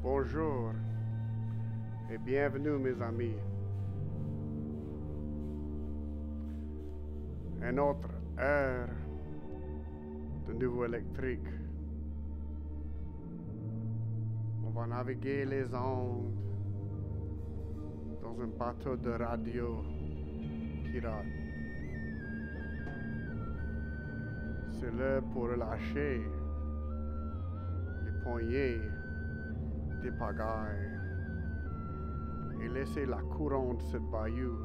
Bonjour et bienvenue mes amis. Une autre heure de nouveau électrique. On va naviguer les ondes dans un bateau de radio pirate. C'est l'heure pour relâcher les poignées des pagailles et laisser la courante de cette bayou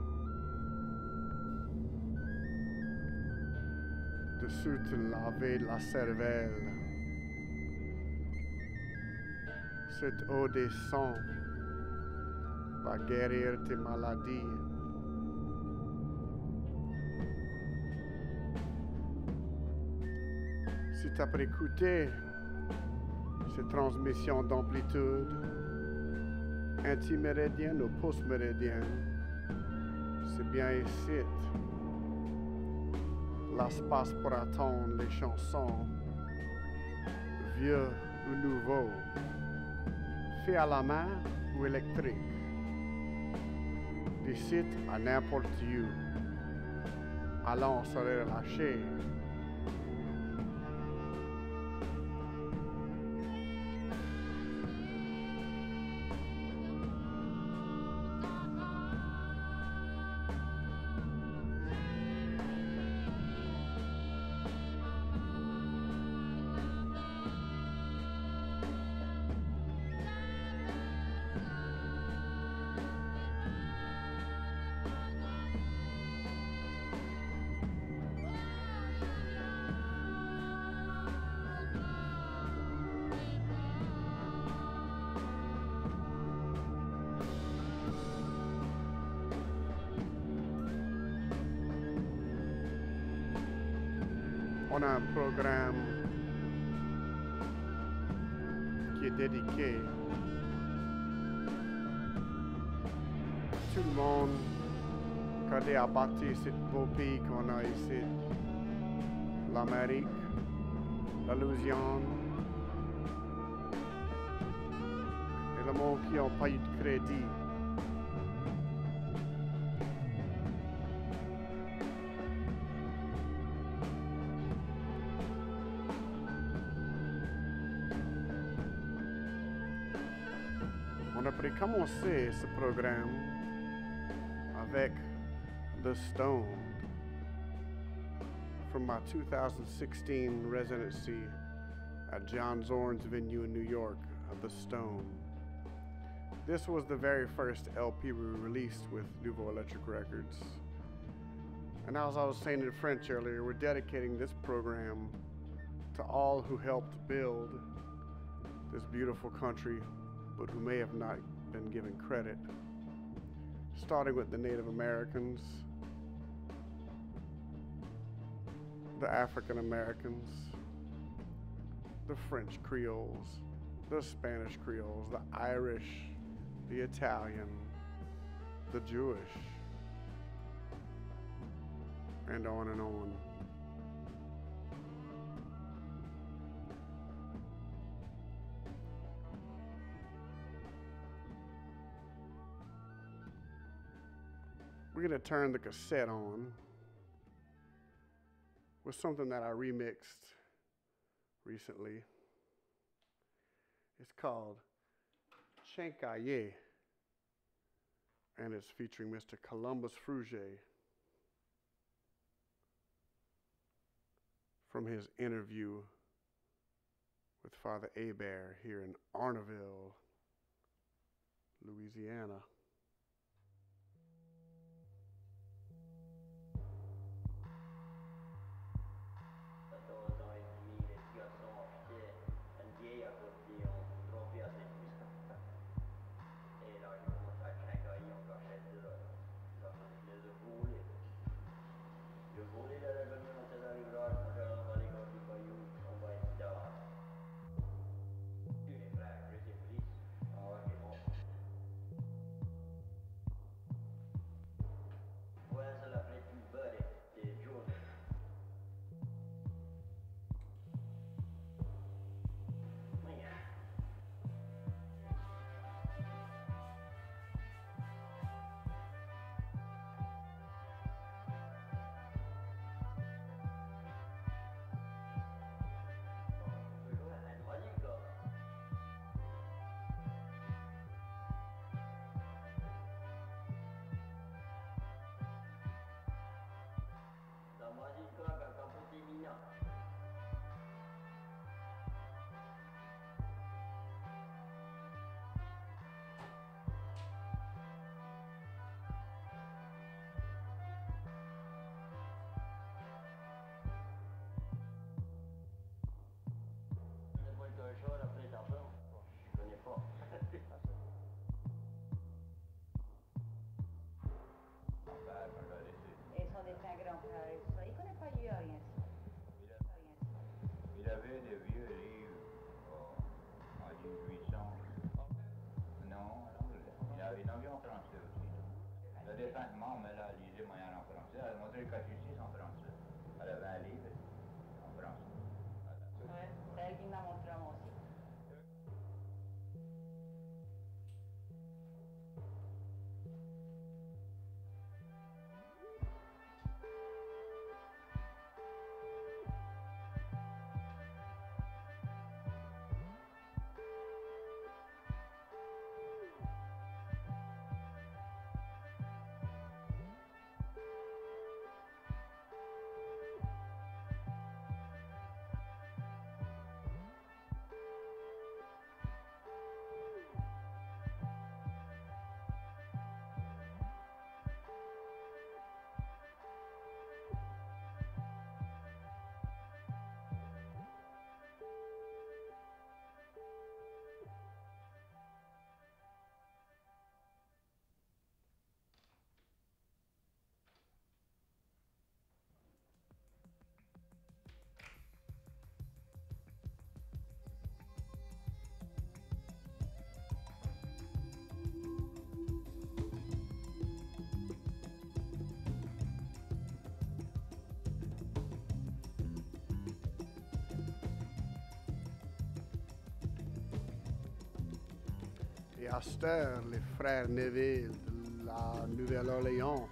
dessous te laver la cervelle. Cette eau des sangs va guérir tes maladies. Si tu as écouté cette transmission d'amplitude antiméridienne ou post-méridienne, c'est bien ici l'espace pour attendre les chansons, vieux ou nouveaux, fait à la main ou électrique, d'ici à n'importe où. Allons se relâcher. On a un programme qui est dédié à tout le monde qui a bâti ce beau pays qu'on a ici, l'Amérique, la Louisiane, et le monde qui n'a pas eu de crédit. On a commencé ce programme avec The Stoned from my 2016 residency at John Zorn's venue in New York, The Stoned. This was the very first LP we released with Nouveau Electric Records. And as I was saying in French earlier, we're dedicating this program to all who helped build this beautiful country, but who may have not been given credit. Starting with the Native Americans, the African Americans, the French Creoles, the Spanish Creoles, the Irish, the Italian, the Jewish, and on and on. We're going to turn the cassette on with something that I remixed recently. It's called Chinkaye, and it's featuring Mr. Columbus Fruget from his interview with Father Hebert here in Arneville, Louisiana. montrer le cottage en français. Elle avait un livre en français. Ouais, c'est elle qui me l'a montré à moi aussi. Et à cette heure, les frères Neville de la Nouvelle-Orléans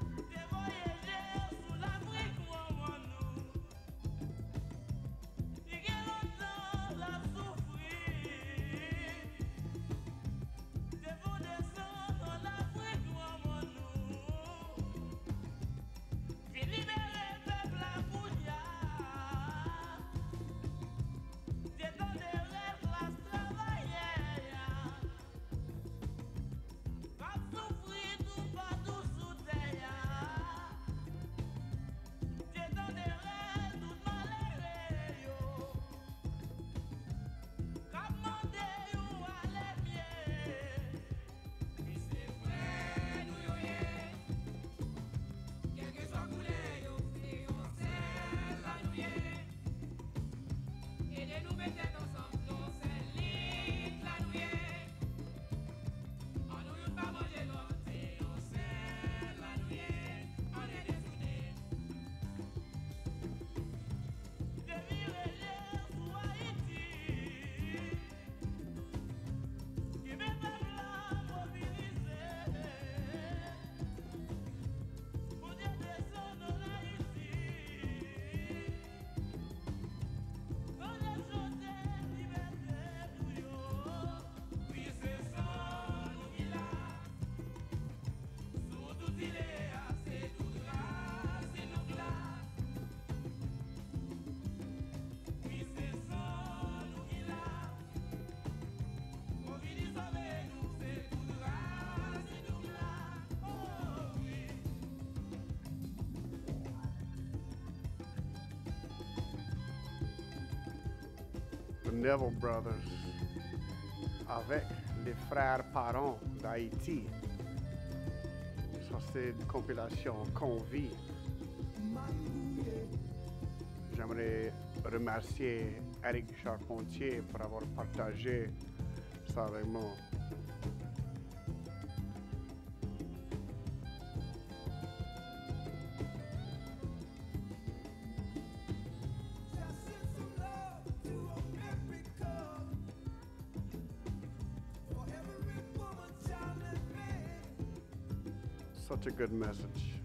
the Neville Brothers avec les frères Parent d'Haïti. Ça, c'est une compilation qu'on vit. J'aimerais remercier Eric Charpentier pour avoir partagé ça avec moi. Such a good message.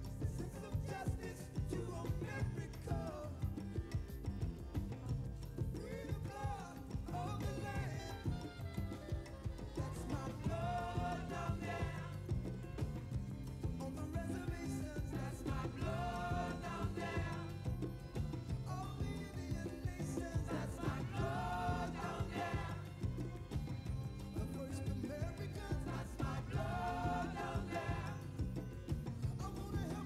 I wanna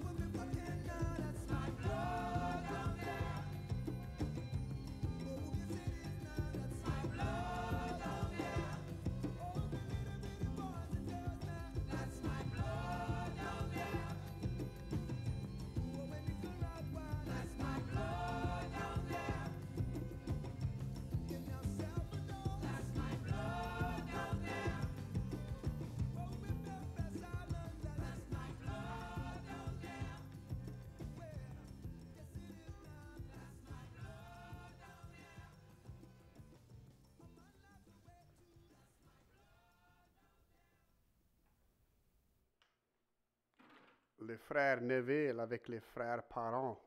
les frères Neville avec les frères Parent,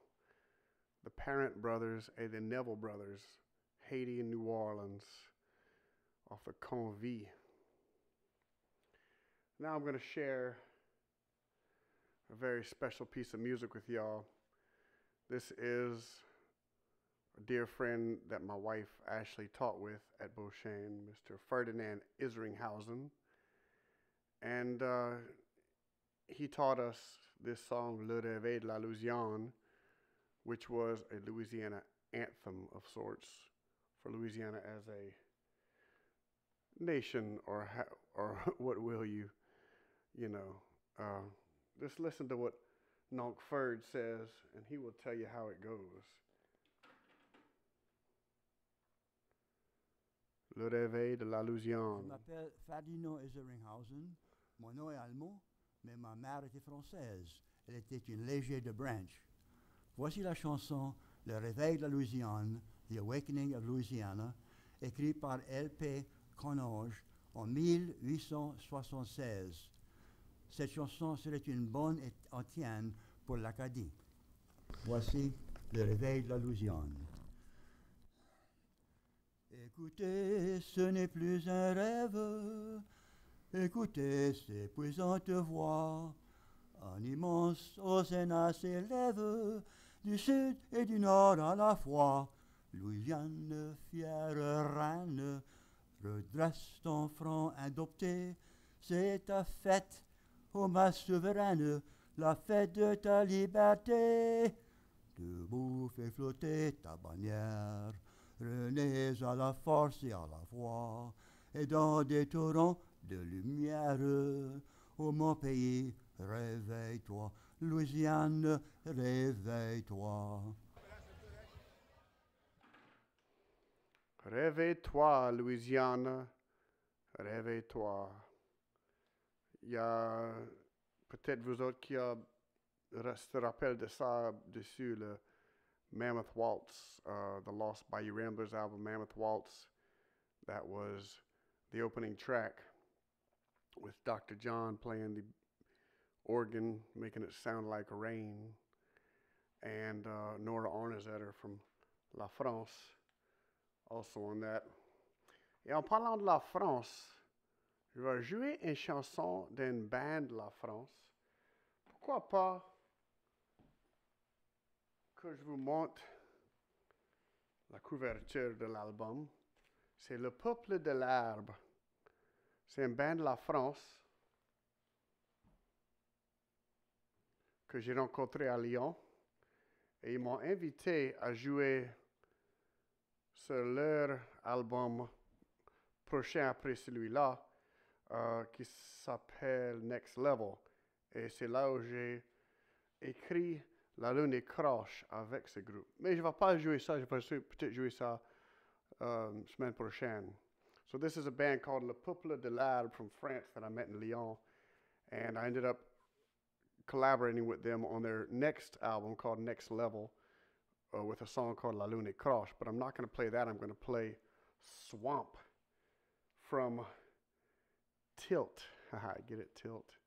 the Parent brothers et the Neville brothers, Haiti and New Orleans, off the Convie. Now I'm going to share a very special piece of music with y'all. This is a dear friend that my wife Ashley taught with at Beauchesne, Mr. Ferdinand Isringhausen. And he taught us this song, Le Réveil de la Louisiane, which was a Louisiana anthem of sorts for Louisiana as a nation, or what will you, just listen to what Nonk Ferd says, and he will tell you how it goes. Le Réveil de la Louisiane. Je m'appelle Ferdinand Isringhausen. Mon nom est allemand, mais ma mère était française. Elle était une légère de Branch. Voici la chanson Le Réveil de la Louisiane, The Awakening of Louisiana, écrite par L.P. Connage en 1876. Cette chanson serait une bonne antienne pour l'Acadie. Voici Le Réveil de la Louisiane. Écoutez, ce n'est plus un rêve. Écoutez ces puissantes voix. Un immense océan s'élève du sud et du nord à la fois. Louisiane, fière reine, redresse ton front adopté. C'est ta fête, ô ma souveraine, la fête de ta liberté. Debout, fais flotter ta bannière. Renais à la force et à la foi, et dans des torrents de lumière, ô mon pays, réveille-toi, Louisiane, réveille-toi. Réveille-toi, Louisiane, réveille-toi. Il y a peut-être vous autres qui se rappellent de ça dessus, le Mammoth Waltz, the Lost Bayou Ramblers album, Mammoth Waltz. That was the opening track with Dr. John playing the organ, making it sound like rain, and Nora Arnezetter from La France also on that. Et en parlant de la France, je vais jouer une chanson d'une band de la France. Pourquoi pas que je vous montre la couverture de l'album. C'est Le Peuple de l'Herbe. C'est une band de la France que j'ai rencontré à Lyon. Et ils m'ont invité à jouer sur leur album prochain après celui-là, qui s'appelle Next Level. Et c'est là où j'ai écrit La Lune est croche avec ce groupe. Mais je ne vais pas jouer ça, je vais peut-être jouer ça semaine prochaine. So this is a band called Le Peuple de l'Herbe from France that I met in Lyon. And I ended up collaborating with them on their next album called Next Level with a song called La Lune est croche. But I'm not going to play that. I'm going to play Swamp from Tilt. Haha, get it, Tilt.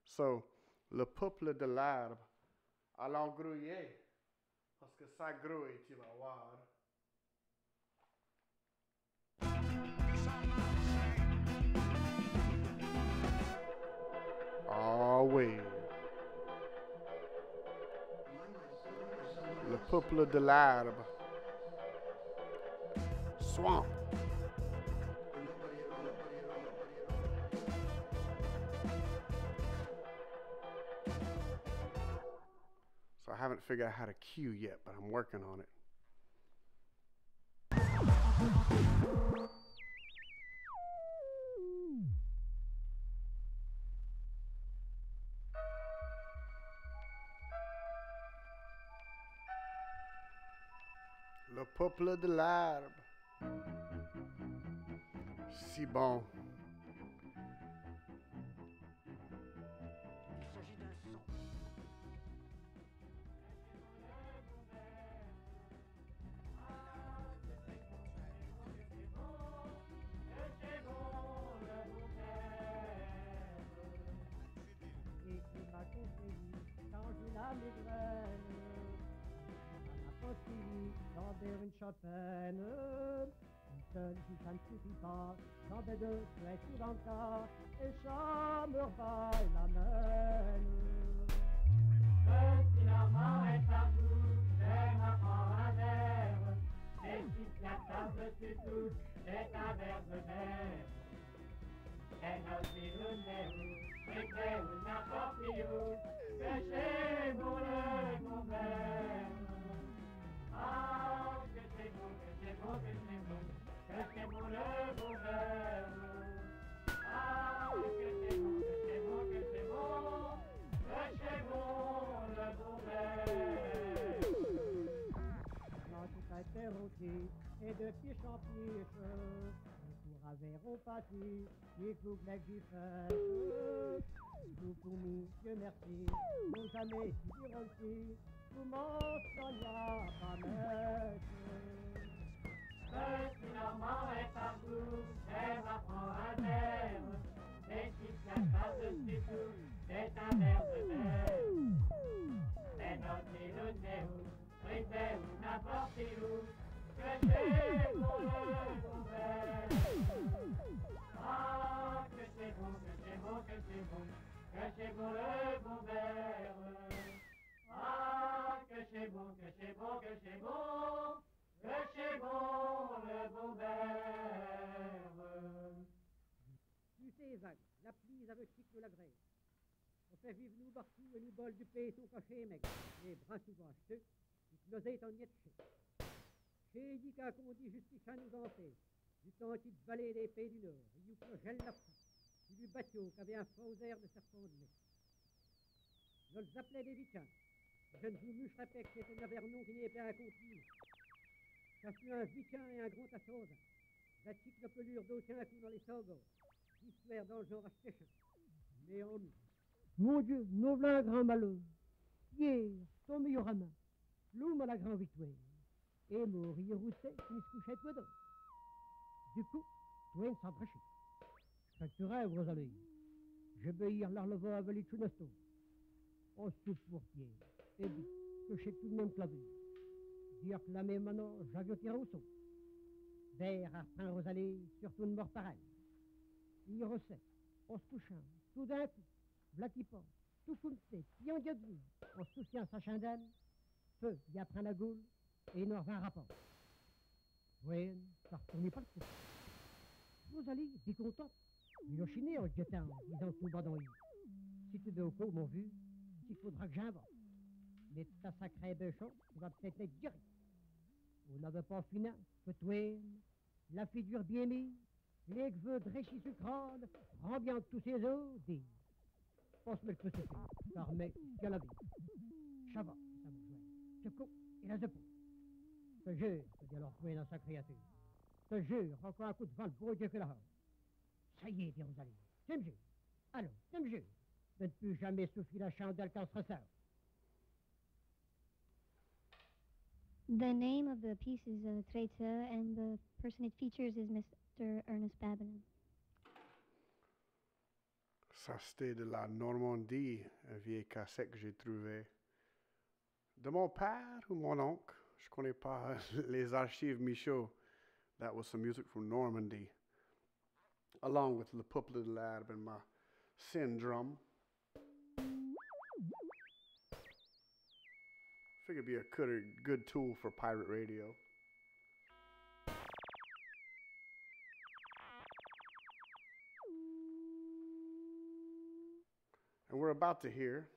So, Le Peuple de l'Herbe. Allons grouiller, parce que ça grouille, tu vas voir. Ah oui. Le Peuple de l'Herbe. Swamp. So I haven't figured out how to cue yet, but I'm working on it. Le Peuple de l'Herbe. Si bon. Il s'agit d'un son. Et qui m'a compris. faire une Chopin. Une seule, si ça ne suffit pas, j'en vais deux, tu es tout dans le tas, et ça me revaille la main. Si Normand est partout, j'aime apprendre un verre. Et si la table dessus tout, c'est un verre de verre. Et aussi le nez, c'est où n'importe où, que chez vous le bon verre. Ah, que c'est beau, que c'est beau, que c'est beau, que c'est beau le bon verre. Ah, que c'est beau, que c'est beau, que c'est beau, que c'est beau le bon verre. Dans tout interrogé, et de piche en piche, les cours à verre ont pâti, les clous que j'y fais. Nous pour nous, Dieu merci, nous jamais si aussi, nous m'en sonia pas mettre. Si Normand est partout, j'aime apprendre un verre. Et si la table dessus tout, c'est un verre de verre. Et aussi le néo, brisé ou n'importe où, que j'ai pour le bon verre. Ah, que c'est beau, que c'est beau, que c'est beau, que c'est beau le bon verre. Ah, que c'est beau, que c'est beau, que c'est beau, que c'est beau le bon verre. Tu sais, vague, la prise avec cycle la grève. On fait vivre nous partout et nous bol du péton caché, mec. Les bras souvent acheteux, ils closaient en niette chez. Chez Yika qu'on dit justice à nous en fait. Du temps qui te valait les pays du Nord, il nous gèle la France. Il lui bateau qui avait un fauser de serpent de mer. Je les appelais des vicins. Je ne vous moucherais pas que c'était un avernon qui n'est pas un continu. Ça fut un vicain et un gros tassosa. La chique de pelure d'eau tient un coup dans les sogos. Histoire dans le genre à Stéchin. Mais en nous. Mon Dieu, nous voilà un grand malheur. Hier, ton meilleur amant, l'homme à la grande victoire. Et mort, il roussait, qui se couchait toi d'autre. Du coup, toi, s'en brachit. Fait que tu rêves, Rosalie. Je vais y l'arleva avec les chunestos. On soupe pour Pierre. Et dit que je sais tout de même clavé. Dire que la même maintenant, j'avais tiré au saut. Vers à reprendre Rosalie, surtout une mort pareille. Il recette, en se touchant, tout d'un coup, v'là qui part, tout comme c'est, puis en diable, en se touchant sa chandelle, feu, il apprend la goule, et il nous revient un rapport. Oui, ça retournait pas le coup. Rosalie, dit contente, il a chiné en jetant, disant tout bas dans lui. Si tu veux au coup, mon vu, il faudra que j'invente. Mais ta sacrée béchon, tu vas peut-être être guéri. On n'avait pas fini que toi, la figure bien mise, les cheveux dréchis sur le crâne, rend bien tous ses os, dit. Passe-moi le crucifix, car mec, qu'à la vie. Chava, ça me joint. Je coupe, et la zepo. Te jure, te dit alors toi dans sa créature. Te jure, encore un coup de vent, le beau Dieu que là. Ça y est, dit Rosalie. Tu me jures. Alors, tu me jures de ne plus jamais souffrir la chandelle quand se ressort. The name of the piece is Traiteur, and the person it features is Mr. Ernest Babineau. Ça, c'était de la Normandie, un vieil cassette que j'ai trouvé. De mon père ou mon oncle, je connais pas les archives Michaud. That was some music from Normandy. Along with Le Peuple de l'Herbe and my Syndrome. Figured it'd be a good tool for pirate radio. And we're about to hear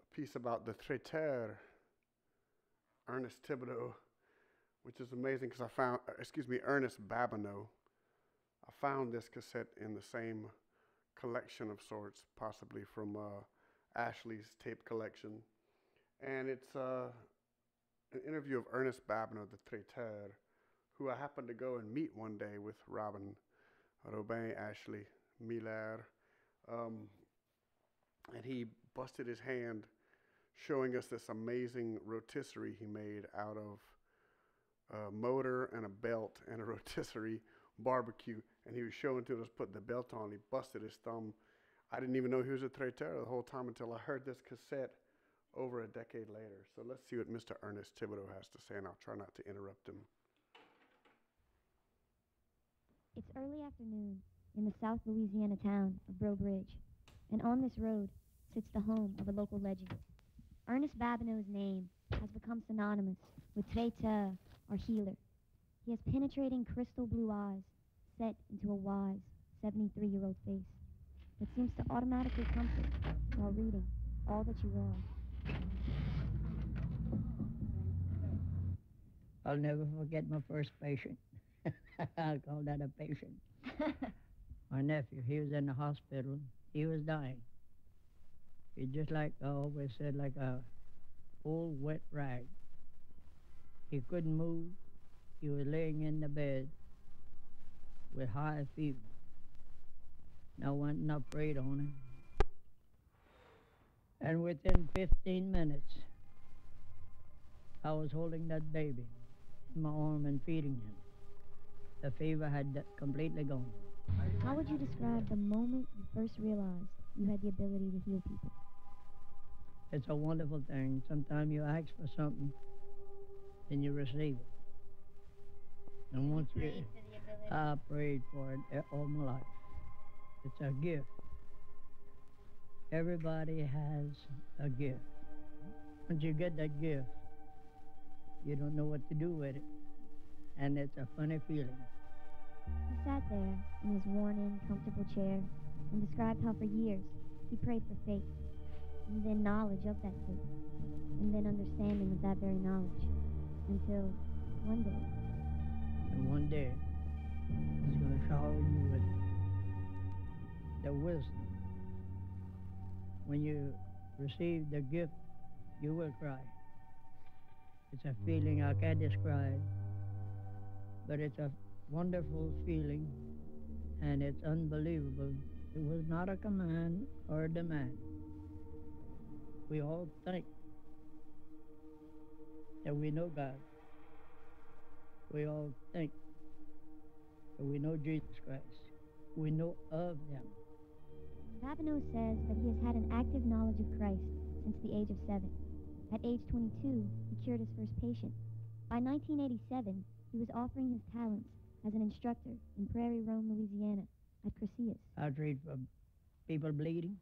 a piece about the Traiteur, Ernest Thibodeau, which is amazing because Ernest Babineau. I found this cassette in the same collection of sorts, possibly from Ashley's tape collection. And it's an interview of Ernest Babineau, the Traiteur, who I happened to go and meet one day with Robin Ashley Miller. And he busted his hand showing us this amazing rotisserie he made out of a motor and a belt and a rotisserie barbecue. And he was showing to us, putting the belt on. He busted his thumb. I didn't even know he was a traiteur the whole time until I heard this cassette over a decade later. So let's see what Mr. Ernest Thibodeau has to say, and I'll try not to interrupt him. It's early afternoon in the South Louisiana town of Breaux Bridge, and on this road sits the home of a local legend. Ernest Babineau's name has become synonymous with traiteur or healer. He has penetrating crystal blue eyes set into a wise 73-year-old face that seems to automatically comfort while reading all that you are. I'll never forget my first patient. I'll call that a patient. My nephew, he was in the hospital. He was dying. He just like I always said, like a old wet rag. He couldn't move. He was laying in the bed with high fever. And I went and I prayed on him. And within 15 minutes, I was holding that baby in my arm and feeding him. The fever had completely gone. How would you describe the moment you first realized you had the ability to heal people? It's a wonderful thing. Sometimes you ask for something and you receive it. And once I prayed for it all my life. It's a gift. Everybody has a gift. Once you get that gift, you don't know what to do with it. And it's a funny feeling. He sat there in his worn-in, comfortable chair and described how for years he prayed for faith, and then knowledge of that faith, and then understanding of that very knowledge, until one day. And one day, he's going to shower you with the wisdom. When you receive the gift, you will cry. It's a feeling I can't describe, but it's a wonderful feeling, and it's unbelievable. It was not a command or a demand. We all think that we know God. We all think that we know Jesus Christ. We know of them. Babineau says that he has had an active knowledge of Christ since the age of 7. At age 22, he cured his first patient. By 1987, he was offering his talents as an instructor in Prairie Rome, Louisiana, at Crucius. I treat for people bleeding,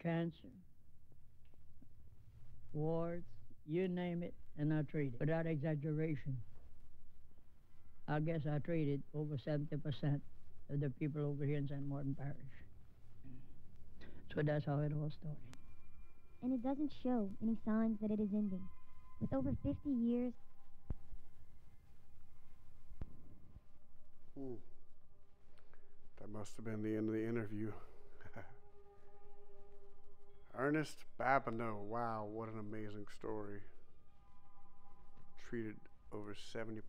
cancer, warts, you name it, and I treat it. Without exaggeration, I guess I treated over 70% of the people over here in St. Martin Parish. So that's how it all started. And it doesn't show any signs that it is ending. With over 50 years... That must have been the end of the interview. Ernest Babineau, wow, what an amazing story. Treated over 70%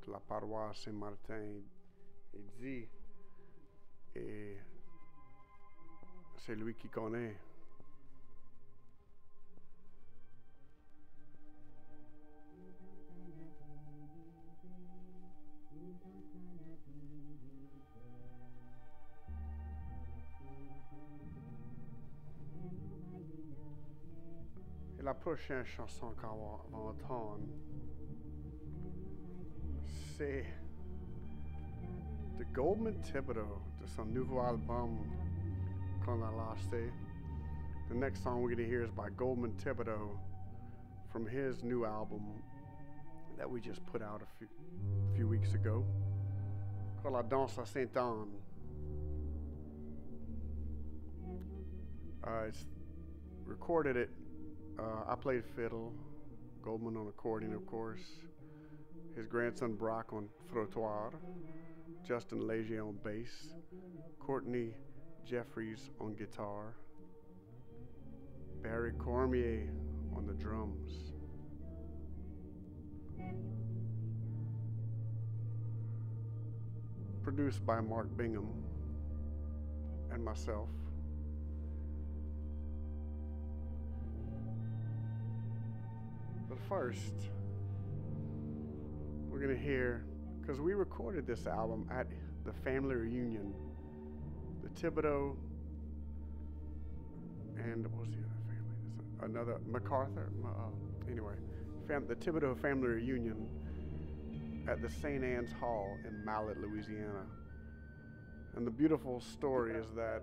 de la paroisse Saint-Martin. Il dit, et c'est lui qui connaît. Et la prochaine chanson qu'on va entendre, c'est de Goldman Thibodeau, de son nouveau album qu'on a lancé. The next song we're going to hear is by Goldman Thibodeau from his new album that we just put out a few weeks ago, called La Danse à Sainte-Anne. It's recorded it. I played fiddle, Goldman on accordion, of course, his grandson Brock on frottoir, Justin Leger on bass, Courtney Jeffries on guitar, Barry Cormier on the drums. Produced by Mark Bingham and myself. But first, we're going to hear, because we recorded this album at the family reunion, the Thibodeau and what was the other family? Another MacArthur. Anyway, the Thibodeau family reunion at the St. Anne's Hall in Mallet, Louisiana. And the beautiful story is that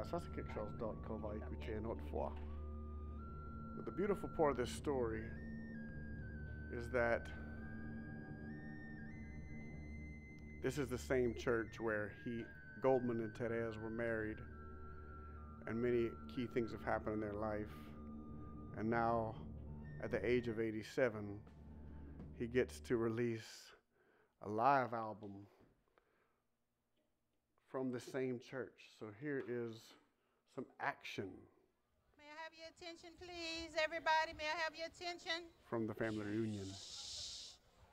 ça c'est quelque chose d'autre qu'on va écouter une autre fois. But the beautiful part of this story is that this is the same church where Goldman and Therese were married, and many key things have happened in their life. And now, at the age of 87, he gets to release a live album from the same church. So here is some action. May I have your attention, please? Everybody, may I have your attention? From the family reunion.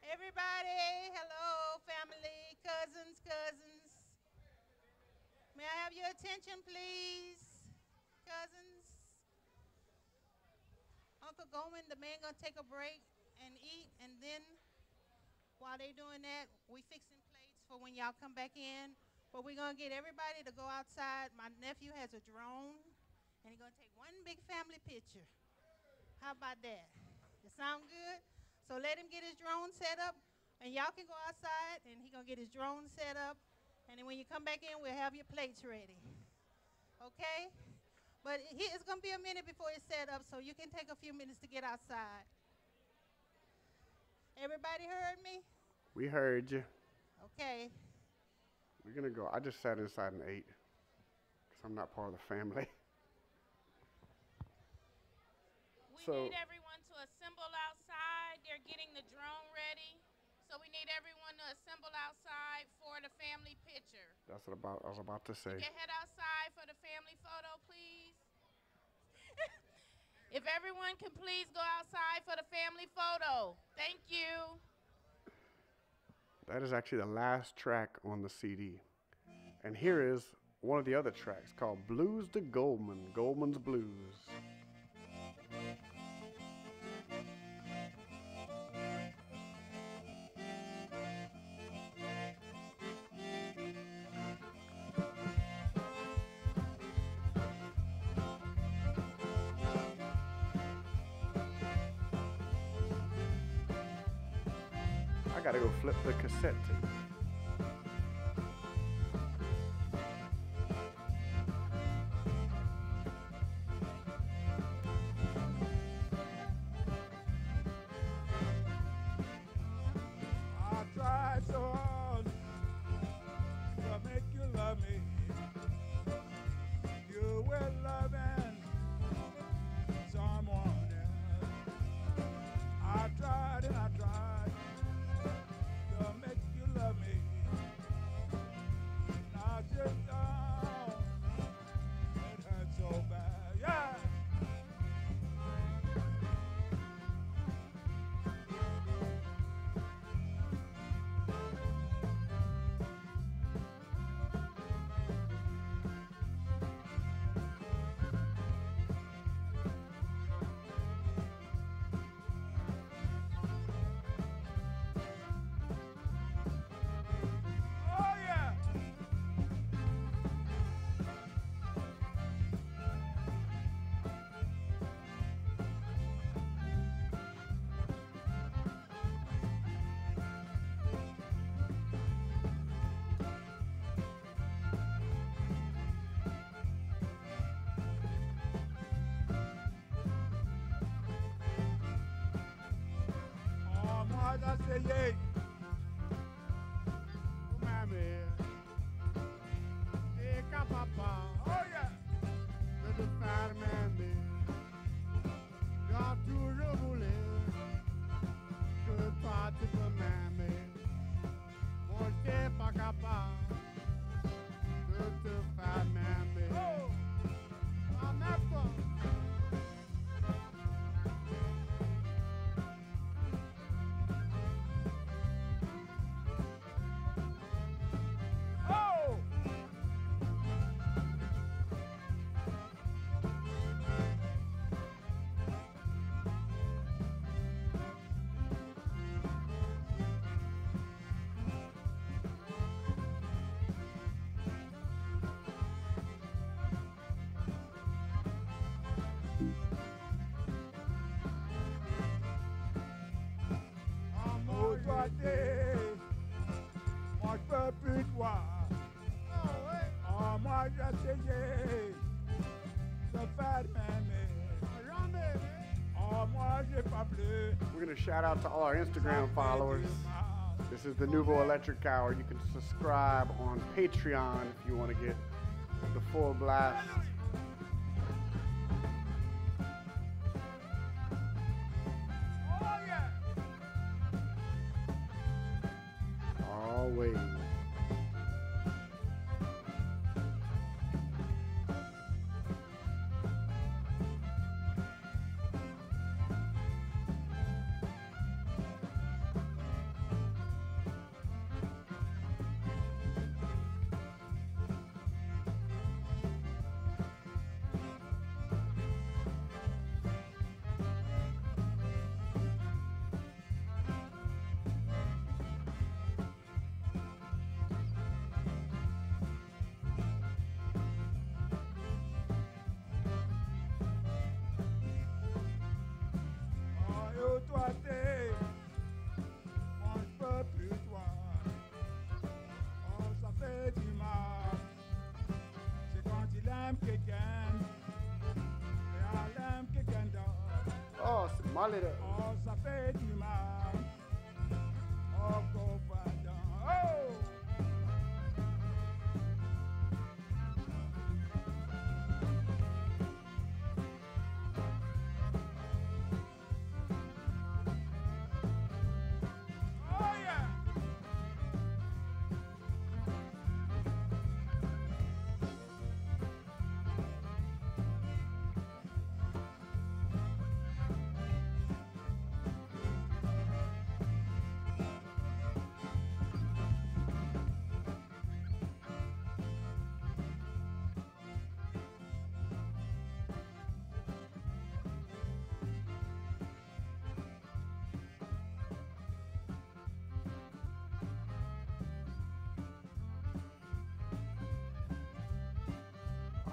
Everybody, hello, family, cousins. May I have your attention, please? Cousins. Uncle Goldman, the man gonna take a break and eat, and then while they doing that, we fixing plates for when y'all come back in. But we're gonna get everybody to go outside. My nephew has a drone, and he's gonna take one big family picture. How about that? It sound good? So let him get his drone set up, and y'all can go outside, and he's gonna get his drone set up, and then when you come back in, we'll have your plates ready. Okay? But it's gonna be a minute before it's set up, so you can take a few minutes to get outside. Everybody heard me? We heard you. Okay. We're gonna go. I just sat inside and ate, because I'm not part of the family. We need everyone to assemble outside. They're getting the drone ready. So we need everyone to assemble outside for the family picture. That's what I was about to say. You can head outside for the family photo, please. If everyone can please go outside for the family photo. Thank you. That is actually the last track on the CD. And here is one of the other tracks called Blues to Goldman, Goldman's Blues. I gotta go flip the cassette tape. I tried so hard to make you love me. You were loving someone else. I tried and I tried to make you love me. I just it hurt so bad. Yeah. Oh yeah. Oh, moi j'essayais, mamie, et papa, oh yeah, de te faire m'aimer. J'ai toujours voulu que toi tu peux m'aimer. Moi j'étais pas capable de te faire m'aimer. Oh, ah, même pas. Oh! Moi, toi, t'es, moi, je peux plus toi. Oh, moi, j'ai essayé de faire m'aimer. Oh, moi, j'ai pas plus. We're going to shout out to all our Instagram followers. This is the Nouveau Electric Hour. You can subscribe on Patreon if you want to get the full blast. Oh, yeah. Always. Oh, toi, t'es, moi, je peux plus toi. Oh, ça fait du mal. C'est quand il aime quelqu'un et elle aime quelqu'un d'autre. Oh, c'est malade. Oh, ça fait du mal. Oh, compagnon. Oh! Oh, yeah!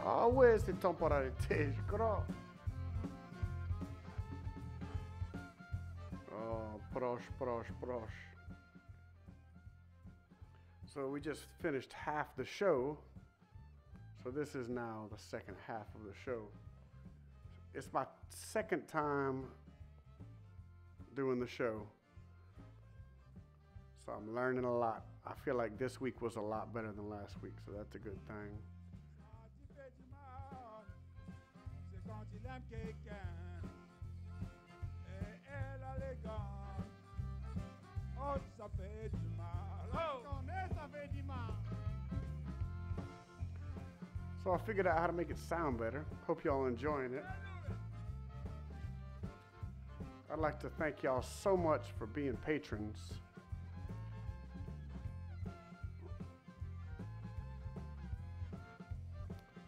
Ah ouais, c'est temporalité, je crois. Oh, proche, proche, proche. So we just finished half the show. So this is now the second half of the show. It's my second time doing the show. So I'm learning a lot. I feel like this week was a lot better than last week, so that's a good thing. C'est quand il aime quelqu'un et elle a les gants. Oh, ça fait du mal. Oh, mais ça fait du mal. So I figured out how to make it sound better. Hope y'all enjoying it. I'd like to thank y'all so much for being patrons.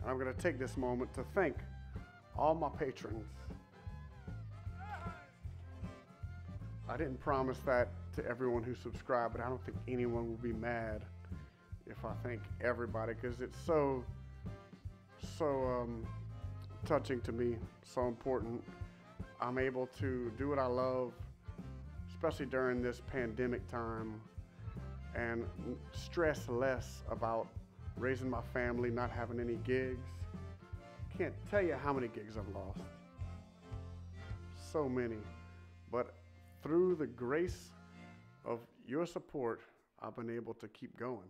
And I'm going to take this moment to thank all my patrons. I didn't promise that to everyone who subscribed, but I don't think anyone will be mad if I thank everybody, because it's so touching to me, so important. I'm able to do what I love, especially during this pandemic time, and stress less about raising my family, not having any gigs. Can't tell you how many gigs I've lost. So many. But through the grace of your support, I've been able to keep going.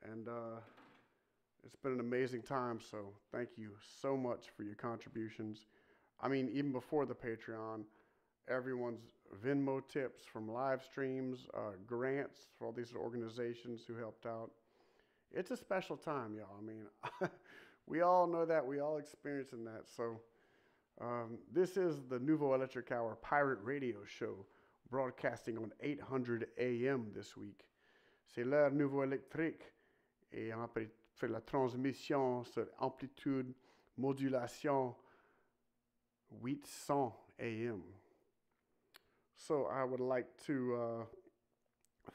And it's been an amazing time, so thank you so much for your contributions. I mean, even before the Patreon, everyone's Venmo tips from live streams, grants for all these organizations who helped out. It's a special time, y'all. I mean, we all know that. We all experiencing that. So this is the Nouveau Electric Hour Pirate Radio Show, broadcasting on 800 AM this week. C'est l'heure Nouveau Électrique et on a fait la transmission sur amplitude modulation 800 AM. So I would like to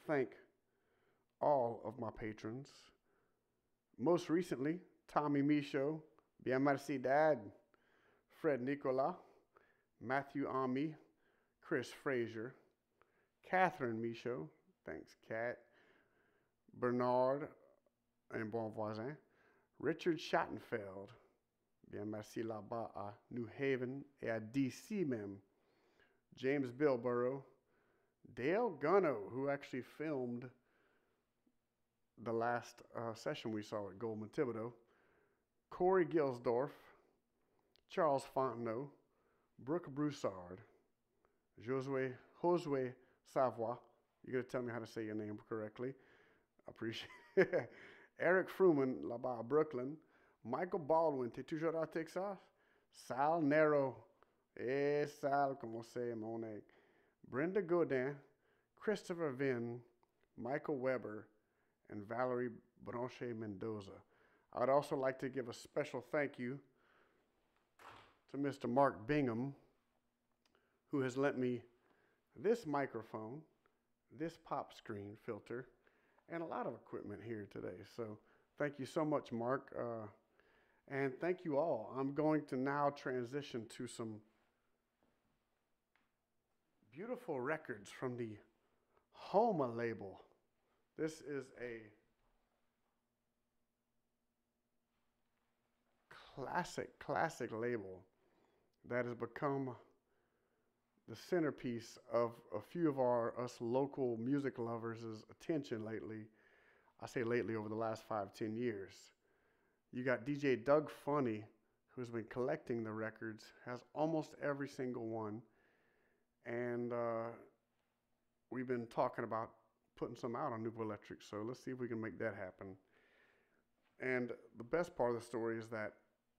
thank all of my patrons. Most recently, Tommy Michaud, bien merci dad. Fred Nicola, Matthew Ami, Chris Frazier, Catherine Michaud, thanks Kat, Bernard and Bon Voisin, Richard Schattenfeld, bien merci là-bas à New Haven et à DC même, James Bilborough, Dale Gunno, who actually filmed the last session we saw at Goldman Thibodeau, Corey Gilsdorf, Charles Fontenot, Brooke Broussard, Josue Savoie. You're going to tell me how to say your name correctly. I appreciate it. Eric Fruman, là-bas à Brooklyn. Michael Baldwin, t'es toujours à Texas? Sal Nero. Sal, como c'est, mon nez. Brenda Godin, Christopher Vinn, Michael Weber, and Valerie Branche Mendoza. I'd also like to give a special thank you to Mr. Mark Bingham, who has lent me this microphone, this pop screen filter, and a lot of equipment here today. So thank you so much, Mark. And thank you all. I'm going to now transition to some beautiful records from the Homa label. This is a classic label that has become the centerpiece of a few of us local music lovers' attention lately. I say lately, over the last 5-10 years. You got DJ Doug Funny, who's been collecting the records, has almost every single one. And we've been talking about putting some out on Nouveau Electric, so let's see if we can make that happen. And the best part of the story is that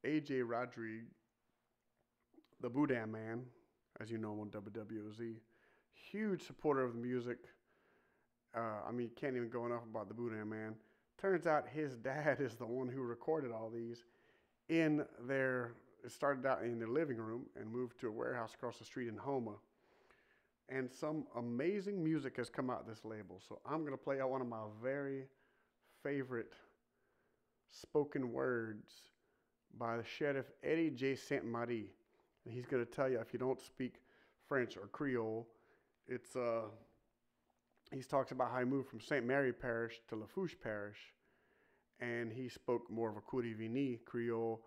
AJ Rodriguez, the Boudin Man, as you know him on WWOZ, huge supporter of the music. I mean, can't even go enough about the Boudin Man. Turns out his dad is the one who recorded all these in their, it started out in their living room and moved to a warehouse across the street in Homa. And some amazing music has come out of this label. So I'm going to play out one of my very favorite spoken words by the Sheriff Eddie J. Sainte-Marie. And he's going to tell you, if you don't speak French or Creole, it's he talks about how he moved from St. Mary Parish to Lafourche Parish, and he spoke more of a Kourivini Creole,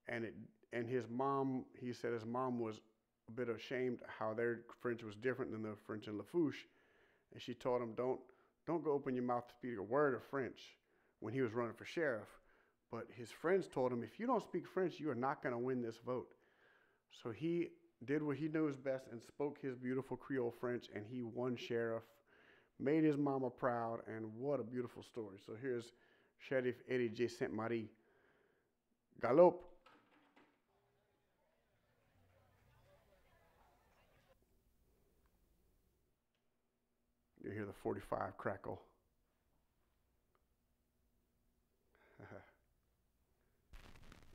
and his mom, he said his mom was a bit ashamed how their French was different than the French in Lafourche, and she told him, don't go open your mouth to speak a word of French when he was running for sheriff. But his friends told him, if you don't speak French, you are not going to win this vote. So he did what he knows best and spoke his beautiful Creole French, and he won sheriff, made his mama proud, and what a beautiful story. So here's Sheriff Eddie J. Sainte-Marie. Galop. You hear the 45 crackle.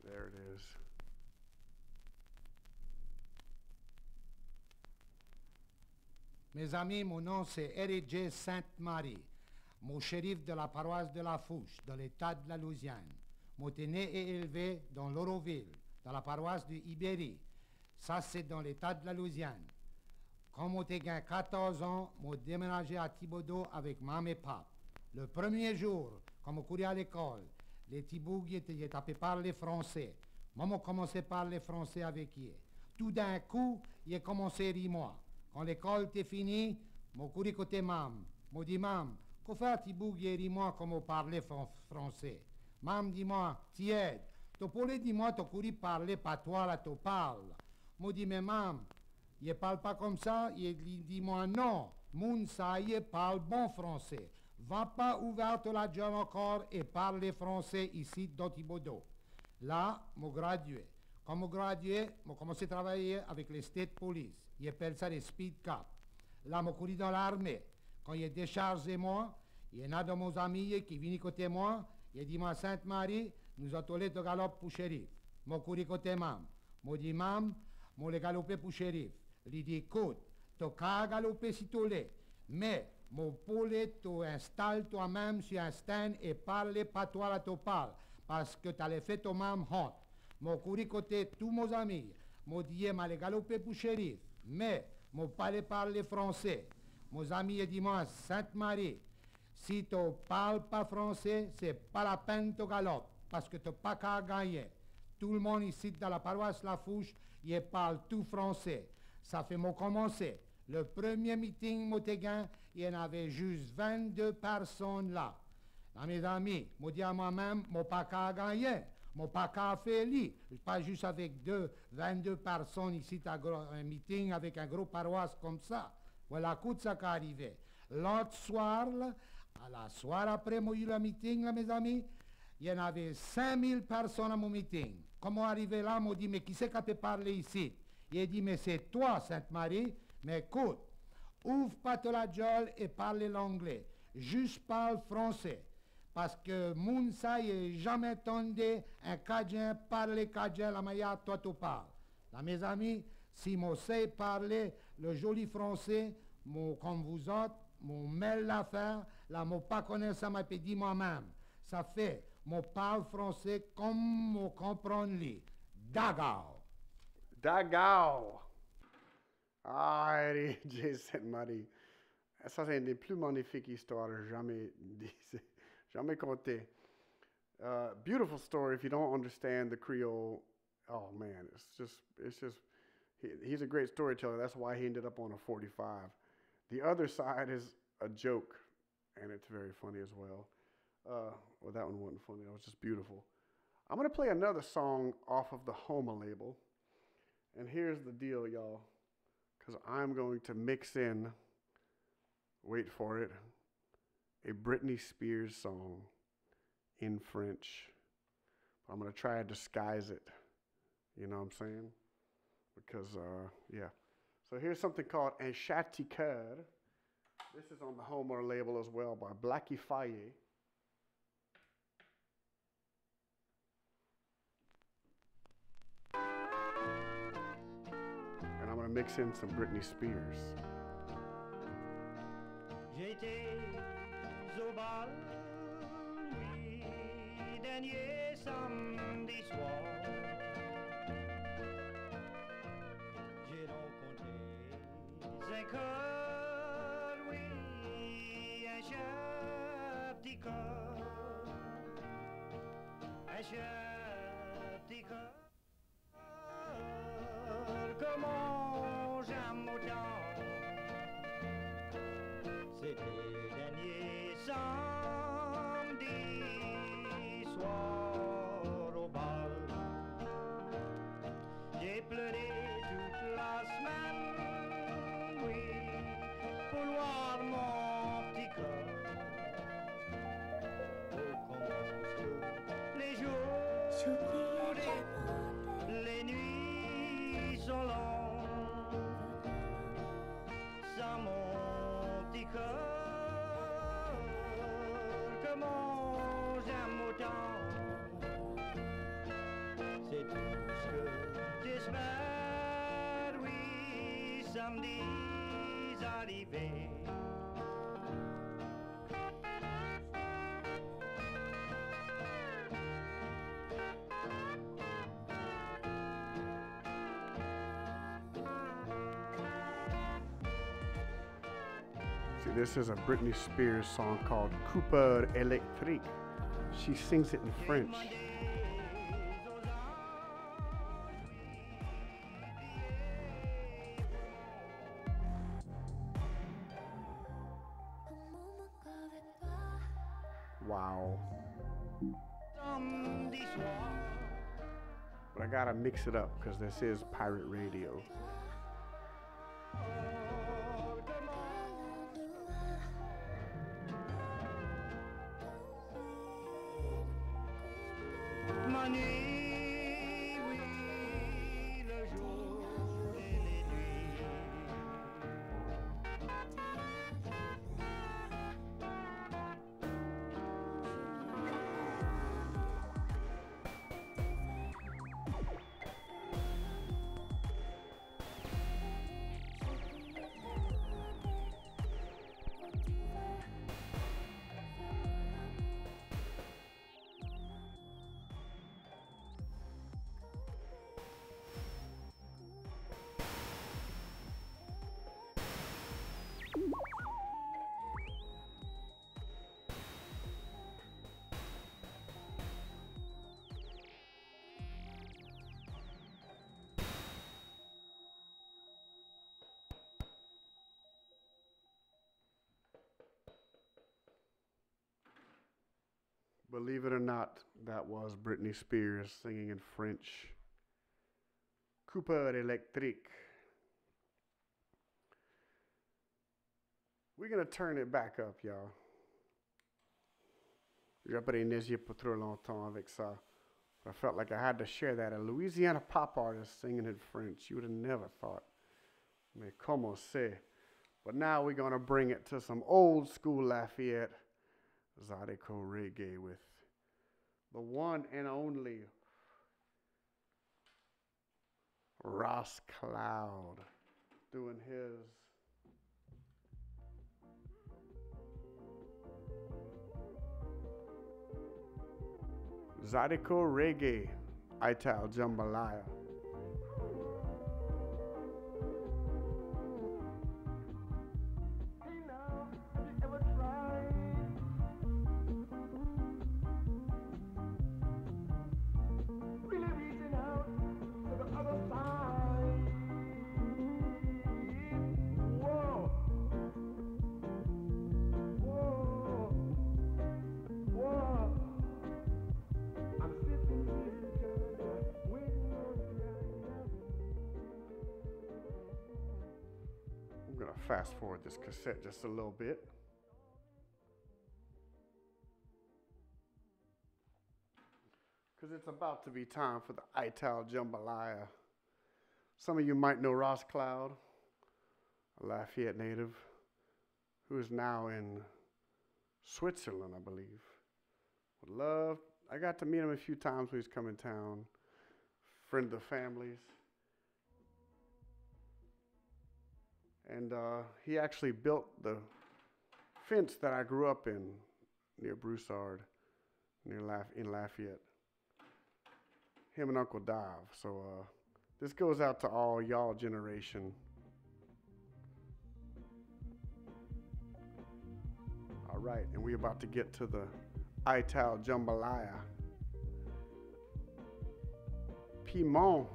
There it is. Mes amis, mon nom c'est Eddie J. Sainte-Marie, mon shérif de la paroisse de Lafourche, dans l'état de la Louisiane. Moi, t'es né et élevé dans Lauroville, dans la paroisse de Ibérie. Ça, c'est dans l'état de la Louisiane. Quand moi, t'ai gagné 14 ans, moi, déménagé à Thibodaux avec maman et papa. Le premier jour, quand moi courais à l'école, les Thibougues étaient tapés par les Français. Maman commençait à parler français avec eux. Tout d'un coup, il a commencé à rire moi. Quand l'école était finie, mon couru côté mam. Moi dit mam, qu'au fait Thibougues et moi comme on parlait français. Mam dit moi, tiède, tu pourrais dire moi tu couru parler patois là tu parles. Moi dit mais mam, il parle pas comme ça, il dit moi non, moun ça y parle bon français. Va pas ouvrir la gueule encore et parler français ici dans Thibodaux. Là, moi gradué. Quand je gradué, je commencé à travailler avec les State Police. Ils appellent ça les Speed Cops. Là, je couru dans l'armée. Quand il a déchargé moi, il y en a de mes amis qui viennent côté moi. Il a dit, moi, Sainte-Marie, nous avons allé de galop pour shérif. Je couru côté mam. Je dit, mam, je l'ai galopé pour shérif. Il dit, écoute, tu as galopé si tu l'es. Mais, mon poulet, tu installes toi-même sur un stand et parle pas toi là tu parles. Parce que tu as fait toi-même honte. Mon couru côté tous mes amis. Moi, dis, m'allais galoper pour shérif. Mais, moi, pas parler français. Mes amis disent moi, Sainte-Marie, si tu parles pas français, c'est pas la peine de galoper, parce que tu n'as pas qu'à gagner. Tout le monde ici dans la paroisse La Fouche, il parle tout français. Ça fait moi commencer. Le premier meeting, il y en avait juste 22 personnes là. Là, mes amis, moi dis à moi-même, moi pas qu'à gagner, moi pas qu'à faire lit. Pas juste avec 22 personnes ici à un meeting avec un gros paroisse comme ça. Voilà, coup de ça qui arrivé. L'autre soir, là, à la soirée après, moi eu le meeting, là, mes amis, il y en avait 5000 personnes à mon meeting. Comment arrivé là, moi dit, mais qui c'est qui peut parler ici? Il a dit, mais c'est toi, Sainte-Marie. Mais écoute, ouvre pas ta la gueule et parle l'anglais. Juste parle français. Parce que Mounsa, il n'a jamais entendu un Cadien parler Cadien la manière toi tu parles. Là, mes amis, si moi sais parler le joli français, comme vous autres, mon mêle l'affaire, là, moi pas connaître ça, m'a dit moi-même. Ça fait, moi parle français comme moi comprends lui. Dagao. Dagao. Ah, Eddie J. Sainte-Marie. Ça, c'est une des plus magnifiques histoires jamais contées. Beautiful story if you don't understand the Creole. Oh man, he's a great storyteller. That's why he ended up on a 45. The other side is a joke, and it's very funny as well. Well, that one wasn't funny. That was just beautiful. I'm going to play another song off of the Homa label. And here's the deal, y'all, because I'm going to mix in, wait for it, a Britney Spears song in French. I'm going to try to disguise it. You know what I'm saying? Because, yeah. So here's something called Un Châti Cœur. This is on the Homer label as well by Blackie Faye. And I'm going to mix in some Britney Spears. J'étais au bal, oui, dernier samedi soir. J'ai rencontré un cœur, oui, un petit cœur, un petit cœur. Comment j'aime autant. C'était dernier samedi soir au bal. J'ai pleuré toute la semaine, oui, pour voir mon petit cœur. Oh, comment les jours et les nuits sont longs, sans mon petit cœur, comment j'aime autant. C'est tout ce que j'espère, oui, samedi arrivé. See, this is a Britney Spears song called Cooper Electrique. She sings it in French. Wow. But I gotta mix it up because this is pirate radio. Ma nuit, oui, le jour et les nuits. Believe it or not, that was Britney Spears singing in French. Cooper Electric. We're going to turn it back up, y'all. J'ai appris pas trop longtemps avec ça. I felt like I had to share that. A Louisiana pop artist singing in French. You would have never thought. Mais comment c'est? But now we're going to bring it to some old school Lafayette Zydeco reggae with the one and only Ross Cloud doing his Zydeco reggae, Ital Jambalaya. Fast forward this cassette just a little bit. Because it's about to be time for the Ital Jambalaya. Some of you might know Ross Cloud, a Lafayette native, who is now in Switzerland, I believe. Would love, I got to meet him a few times when he's come in town. Friend of the family's. And he actually built the fence that I grew up in near Broussard, in Lafayette. Him and Uncle Dive. So this goes out to all y'all generation. All right, and we're about to get to the Ital Jambalaya. Piment.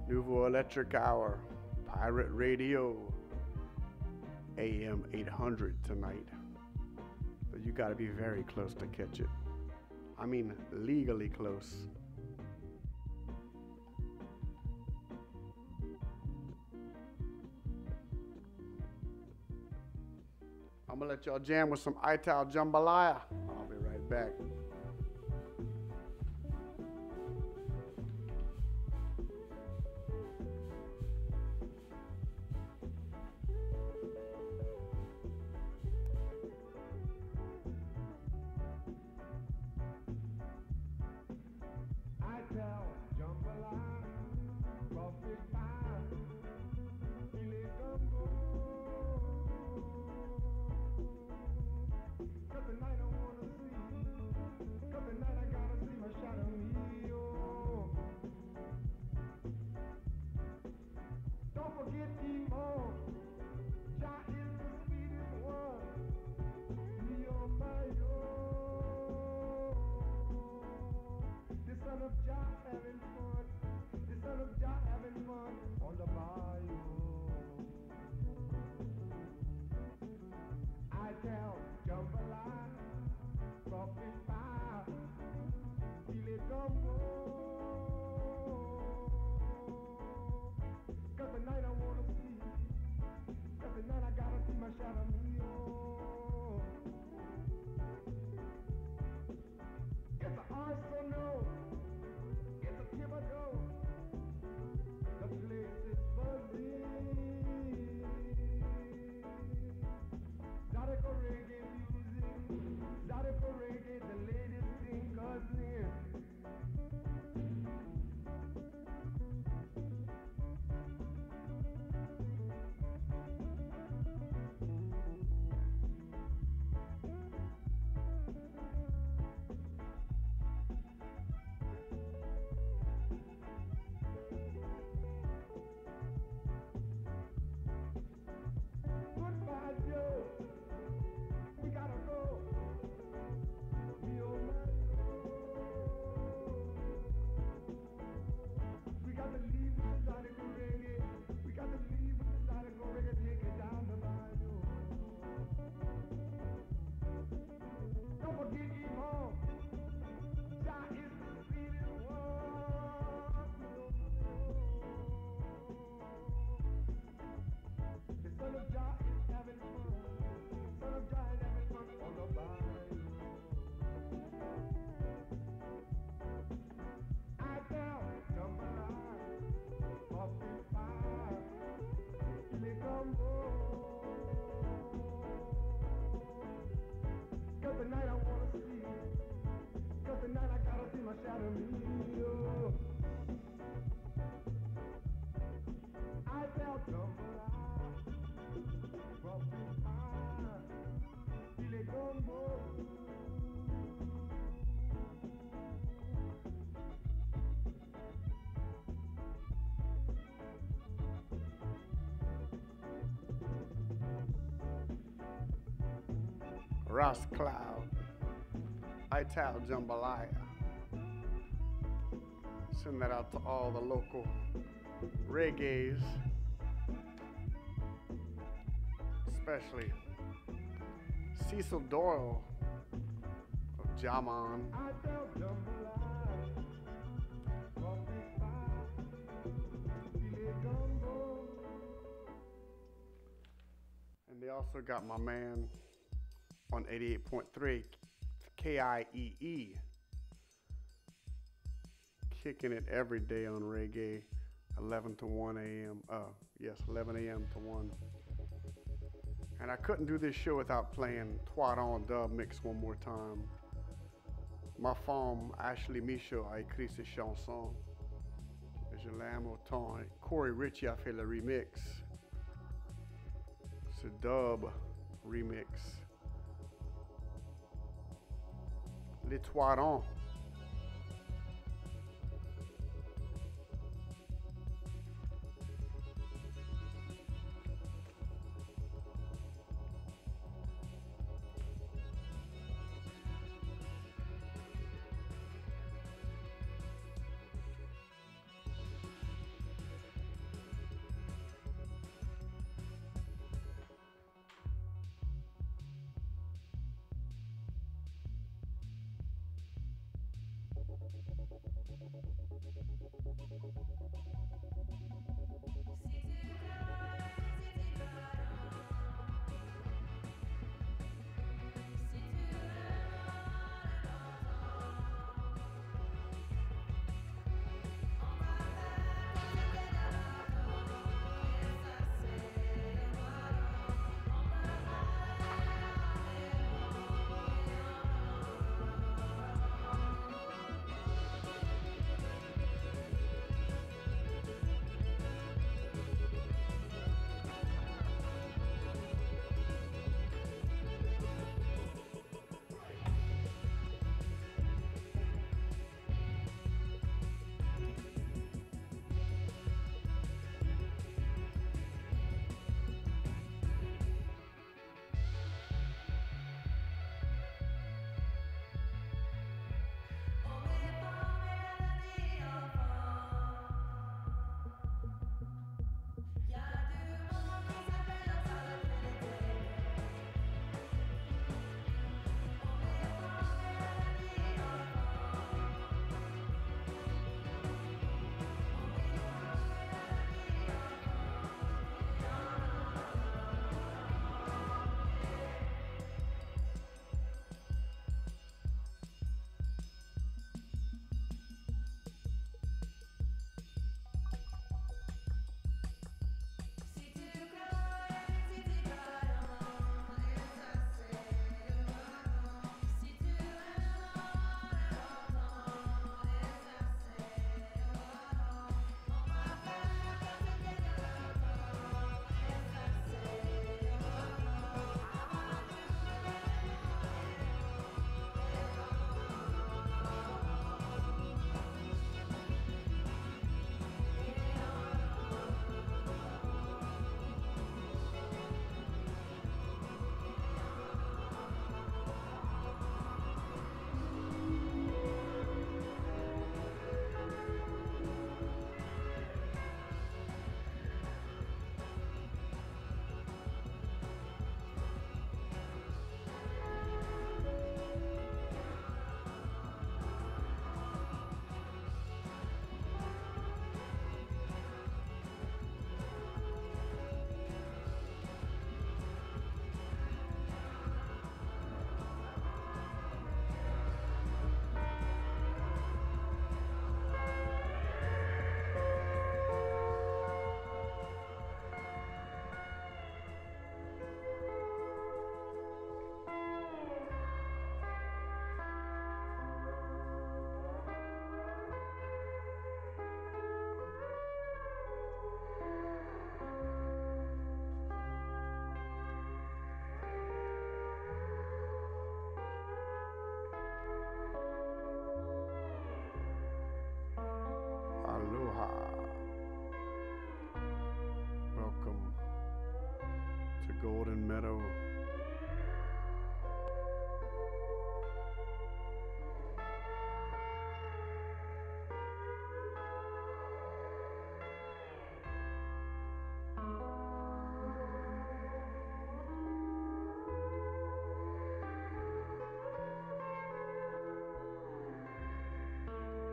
Nouveau Electric Hour, Pirate Radio, AM 800 tonight. But you gotta be very close to catch it. I mean, legally close. I'm gonna let y'all jam with some Ital Jambalaya. I'll be right back. mío. I felt jambalaya, pumpkin pie, chile gumbo. Ross Cloud, Ital Jambalaya. Send that out to all the local reggaes, especially Cecil Doyle of Jaman. And they also got my man on 88.3 KIEE, kicking it every day on reggae, 11 to 1 a.m. 11 a.m. to 1. And I couldn't do this show without playing Toiron dub mix one more time. Ma femme Ashley Michaud a écrit ces chansons. Je l'aime autant. Corey Ritchie a fait le remix. Ce dub remix. Les Toirons. Golden Meadow.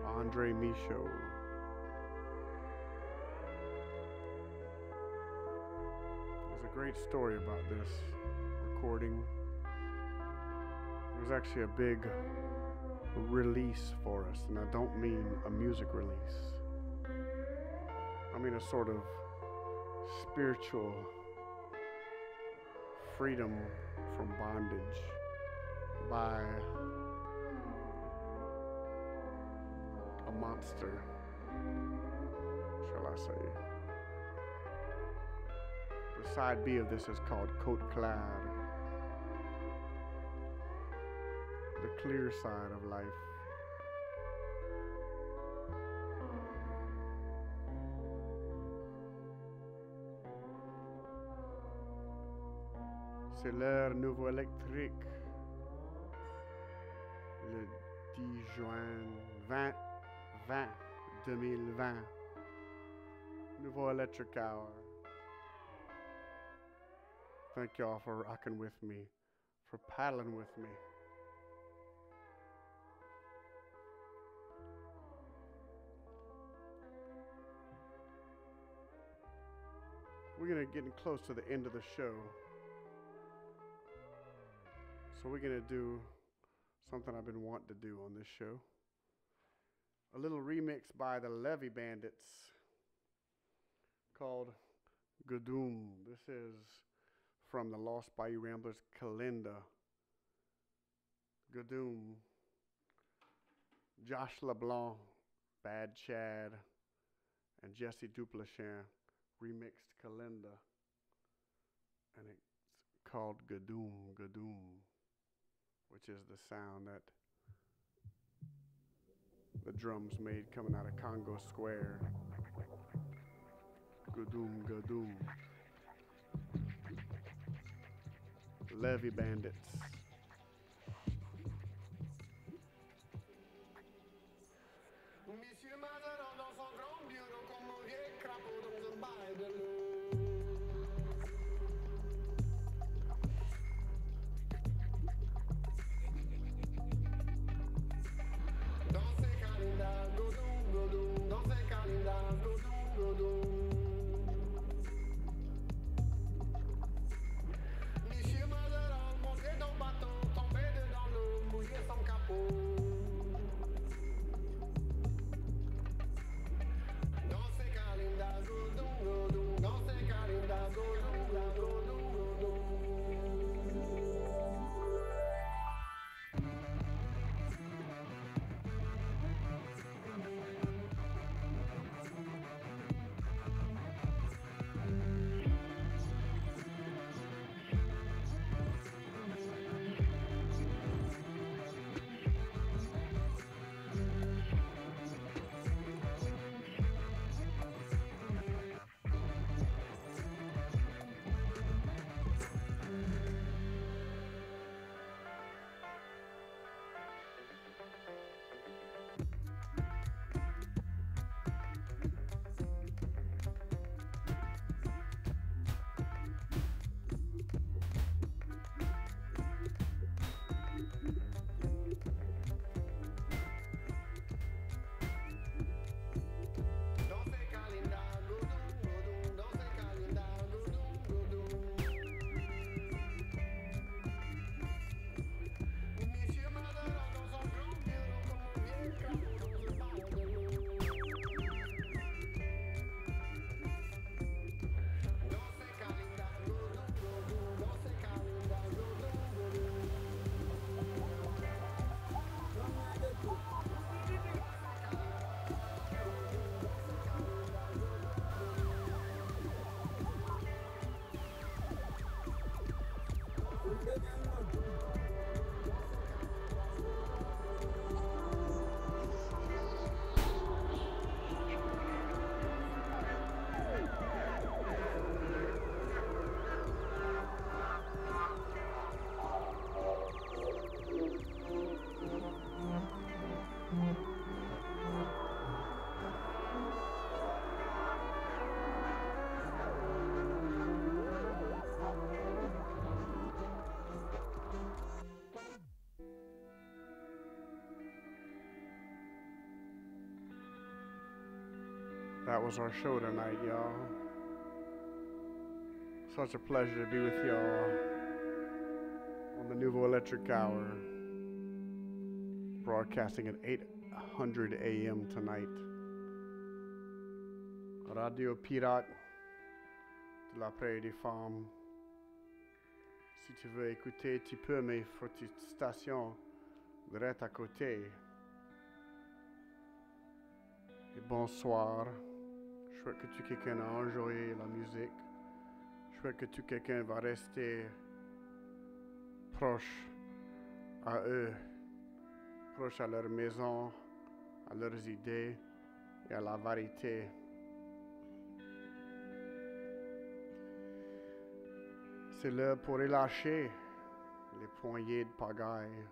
Andre Michaud. There's a great story about this recording. It was actually a big release for us, and I don't mean a music release. I mean a sort of spiritual freedom from bondage by a monster, shall I say. The side B of this is called Côte Claire, the clear side of life. C'est l'heure nouveau électrique, le 10 juin 2020, Nouveau Electric Hour. Thank y'all for rocking with me, for paddling with me. We're gonna get close to the end of the show. So we're gonna do something I've been wanting to do on this show. A little remix by the Levy Bandits called Gadoom. This is from the Lost Bayou Ramblers Kalinda. Gadoom. Josh LeBlanc, Bad Chad, and Jesse Duplichin remixed Kalinda. And it's called Gadoom, Gadoom, which is the sound that the drums made coming out of Congo Square. Gadoom, Gadoom. Levy Bandits. Monsieur Mazarin dans son grand bureau comme un vieil crapaud dans un bail de l'eau. Dans ses calendars, Gadoum, Gadoum, dans ses calendars, Gadoum, Gadoum. Monsieur Mazarin, montrez donc pas That was our show tonight, y'all. Such a pleasure to be with y'all on the Nouveau Electric Hour, broadcasting at 8:00 a.m. tonight. Radio Pirate de la Prairie des Femmes. Si tu veux écouter, tu peux mes stations direct à côté. Et bonsoir. Je souhaite que tu quelqu'un a enjoyé la musique. Je souhaite que tu quelqu'un va rester proche à eux, proche à leur maison, à leurs idées et à la vérité. C'est l'heure pour relâcher les poignées de pagaille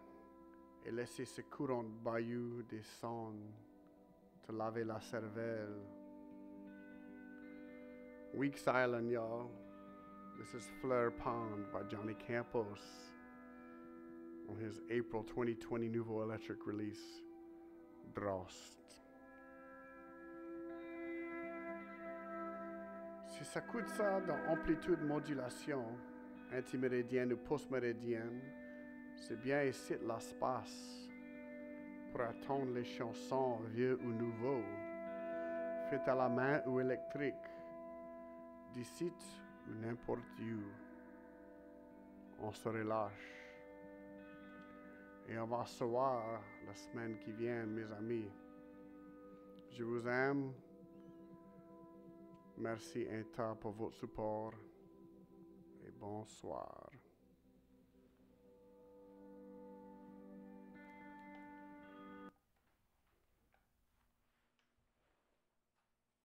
et laisser ce courant de bayou descendre, te laver la cervelle. Weeks Island, y'all. This is Fleur Pond by Johnny Campos on his April 2020 Nouveau Electric release, Drost. Si ça coûte ça dans amplitude modulation, antiméridienne ou postméridienne, c'est bien ici l'espace pour attendre les chansons vieux ou nouveaux, faites à la main ou électrique, d'ici ou n'importe où. On se relâche. Et on va se voir la semaine qui vient, mes amis. Je vous aime. Merci un temps pour votre support. Et bonsoir.